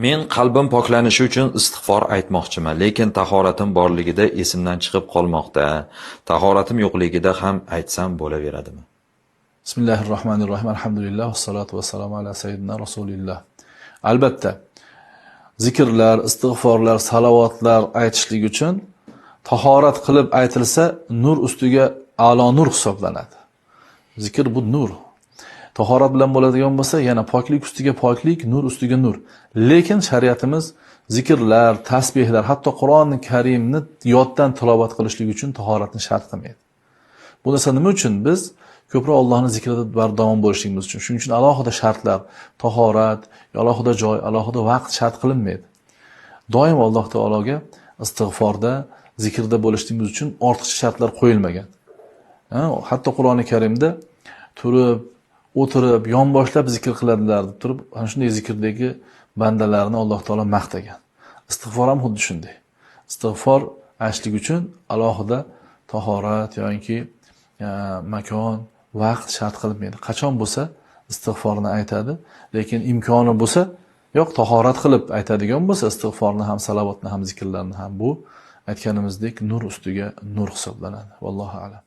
Men qalbim poklanishi uchun istig'for aytmoqchiman, lekin tahoratim borligida esimdan chiqib qolmoqda. Tahoratim yo'qligida ham aytsam bo'laveradimi? Bismillahirrohmanirrohim. Alhamdulillah, vassalatu vassalamu ala sayyidina Rasulillah. Albatta, zikrlar, istig'forlar, salovatlar aytishlik uchun tahorat qilib aytilsa, nur ustiga a'lo nur hisoblanadi. Zikr bu nur. Tahorat bilan bo'ladigan bo'lsa, yana poklik ustiga poklik, nur ustiga nur. Lekin shariatimiz zikrlar, tasbihlar, hatto Qur'oni Karimni yoddan tilovat qilishlik uchun tahoratni shart qilmaydi. Bu narsa nima uchun? Biz ko'proq Allohning zikrida bardavom bo'lishligimiz uchun. Shuning uchun alohida shartlar, tahorat, alohida joy, alohida vaqt shart qilinmaydi. Doim Alloh taologa istig'forda, zikrda bo'lishligimiz uchun ortiqcha shartlar qo'yilmagan. Hatto Qur'oni Karimda turib, o'tirib, yonboshlab zikr qiladilar deb turib, ana shunday zikrdagi bandalarni Alloh taolo maqtagan. Istig'for ham xuddi shunday. Istig'for aytishlik uchun alohida tahorat yoki makon, vaqt shart qilinmaydi. Qachon bo'lsa istig'forni aytadi, lekin imkoni bo'lsa, yo'q tahorat qilib aytadigan bo'lsa istig'forni ham, salovatni ham, zikrlarni ham bu aytganimizdek nur ustiga nur hisoblanadi. Vallohu a'lam.